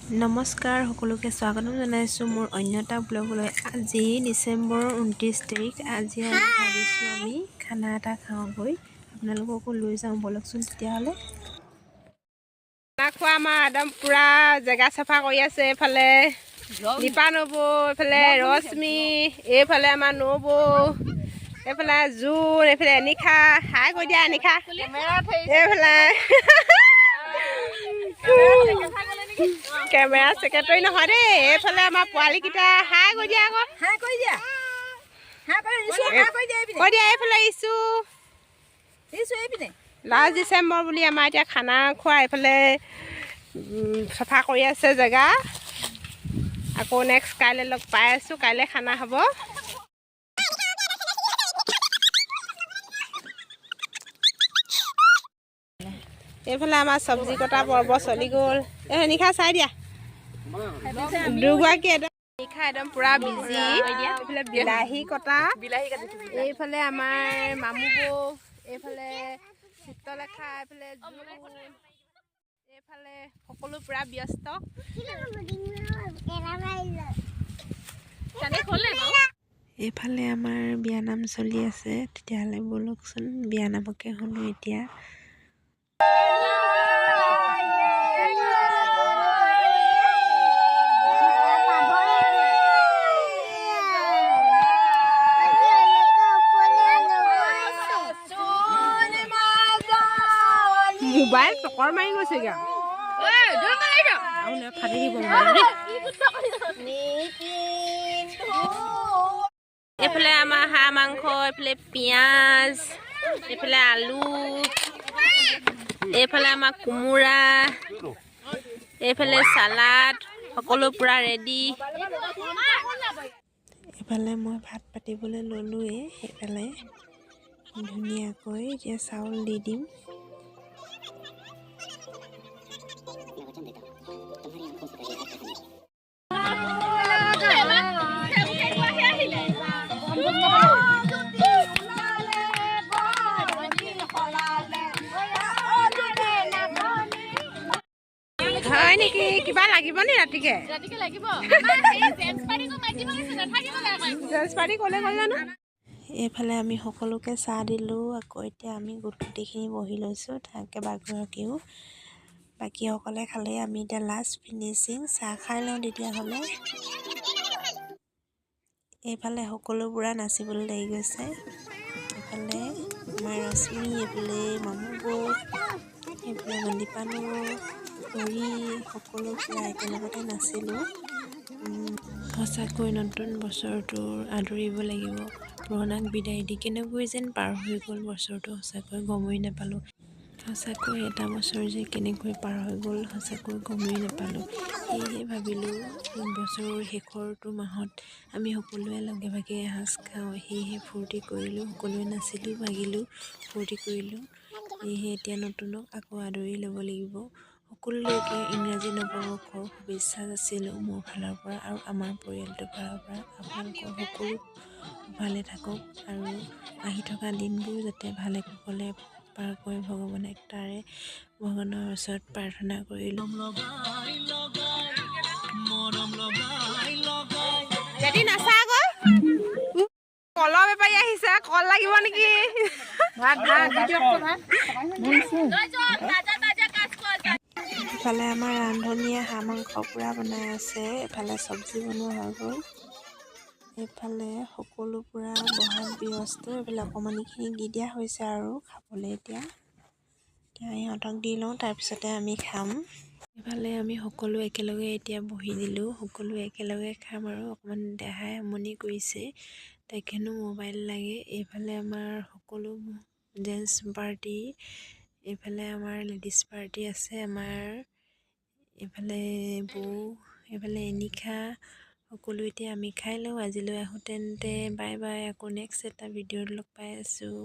নমস্কাৰ সকলোকে স্বাগতম জনাইছোঁ মোৰ অন্য এটা ব্লগলৈ। আজি ডিচেম্বৰৰ 29 তাৰিখ। আজি ভাবিছোঁ আমি খানা এটা খাওঁগৈ, আপোনালোককো লৈ যাওঁ বলকচোন। তেতিয়াহ'লে খানা খোৱা আমাৰ একদম পূৰা জেগা চাফা কৰি আছে। এইফালে দীপা নবৌ, এইফালে ৰশ্মি, এইফালে আমাৰ নবৌ, এইফালে জোন, এইফালে এনিশা। হাই কৈ দিয়া এনিশা। এইফালে কেমেৰা ছেক্ৰেটাৰী নহয় দেই। এইফালে আমাৰ পোৱালীকেইটা হাই কৈ দিয়া আকৌ। কৈ দিয়া এইফালে ইছু লাষ্ট ডিচেম্বৰ বুলি আমাৰ এতিয়া খানা খোৱা এইফালে চাফা কৰি আছে জেগা। আকৌ নেক্সট কাইলৈ লগ পাই আছোঁ। কাইলৈ খানা হ'ব। এইফালে আমাৰ চব্জি কটা পৰ্ব চলি গ'ল। এই নিশা চাই দিয়া দুগৰাকী একদম নিশা একদম পূৰা বিজি। এইফালে বিলাহী কটা, এইফালে আমাৰ মামু বৌ, এইফালে চিত্ৰলেখা, এইফালে এইফালে সকলো পূৰা ব্যস্ত। এইফালে আমাৰ বিয়ানাম চলি আছে। তেতিয়াহ'লে ব'লকচোন বিয়ানামকে শুনো এতিয়া। মোবাইল টকৰ মাৰি গৈছেগৈ ফাটি দিব। এইফালে আমাৰ হাঁহ মাংস, এইফালে পিঁয়াজ, এইফালে আলু, এইফালে আমাৰ কোমোৰা, এইফালে চালাড, সকলো পূৰা ৰেডি। এইফালে মই ভাত পাতিবলৈ ল'লোৱে। সেইফালে ধুনীয়াকৈ এতিয়া চাউল দি দিম। হয় নেকি? কিবা লাগিব নি ৰাতিকে? এইফালে আমি সকলোকে চাহ দিলোঁ। আকৌ এতিয়া আমি গোটেইখিনি বহি লৈছোঁ। কেইবাগৰাকীও বাকীসকলে খালে। আমি এতিয়া লাষ্ট ফিনিচিং চাহ খাই লওঁ তেতিয়াহ'লে। এইফালে সকলো পূৰা নাচিবলৈ লাগি গৈছে। এইফালে আমাৰ ৰশ্মি, এইফালে মামু বৌ, এইফালে মন্দীপা নবৌ, খুৰী, সকলো পূৰা একেলগতে নাচিলোঁ। সঁচাকৈ নতুন বছৰটোৰ আদৰিব লাগিব। পুৰণাক বিদায় দি কেনেকৈ যেন পাৰ হৈ গ'ল বছৰটো, সঁচাকৈ গমেই নাপালোঁ। সঁচাকৈ এটা বছৰ যে কেনেকৈ পাৰ হৈ গ'ল সঁচাকৈ গমেই নাপালোঁ। সেয়েহে ভাবিলোঁ বছৰৰ শেষৰটো মাহত আমি সকলোৱে লগে ভাগে এসাঁজ খাওঁ। সেয়েহে ফূৰ্তি কৰিলোঁ, সকলোৱে নাচিলোঁ, বাগিলোঁ, ফূৰ্তি কৰিলোঁ। সেয়েহে এতিয়া নতুনক আকৌ আদৰি ল'ব লাগিব। সকলোলৈকে ইংৰাজী নৱবৰ্ষৰ শুভেচ্ছা যাচিলোঁ মোৰ ফালৰ পৰা আৰু আমাৰ পৰিয়ালটোৰ ফালৰ পৰা। আপোনালোকৰ সকলো ভালে থাকক আৰু আহি থকা দিনবোৰ যাতে ভালে কুশলে পাৰ কৰে ভগৱানে তাৰে ভগৱানৰ ওচৰত প্ৰাৰ্থনা কৰিলোঁ। যদি নাচা আকৌ কলৰ বেপাৰী আহিছে, কল লাগিব নেকি? ইফালে আমাৰ ৰান্ধনীয়ে হাঁহ মাংস পূৰা বনাই আছে। এইফালে চব্জি বনোৱা হৈ গ'ল। এইফালে সকলো পূৰা বহাত ব্যস্ত। এইফালে অকণমানিখিনি দি দিয়া হৈছে আৰু খাবলৈ। এতিয়া ইহঁতক দি লওঁ, তাৰপিছতে আমি খাম। এইফালে আমি সকলো একেলগে এতিয়া বহি দিলোঁ। সকলো একেলগে খাম আৰু অকণমান দেহাই আমনি কৰিছে, তাকেনো মোবাইল লাগে। এইফালে আমাৰ সকলো জেণ্টছ পাৰ্টি, এইফালে আমাৰ লেডিজ পাৰ্টি আছে। আমাৰ এইফালে বৌ, এইফালে এনিশা, সকলো এতিয়া আমি খাই লওঁ। আজিলৈ আহোঁ তেন্তে বাই বাই। আকৌ নেক্সট এটা ভিডিঅ'ত লগ পাই আছোঁ।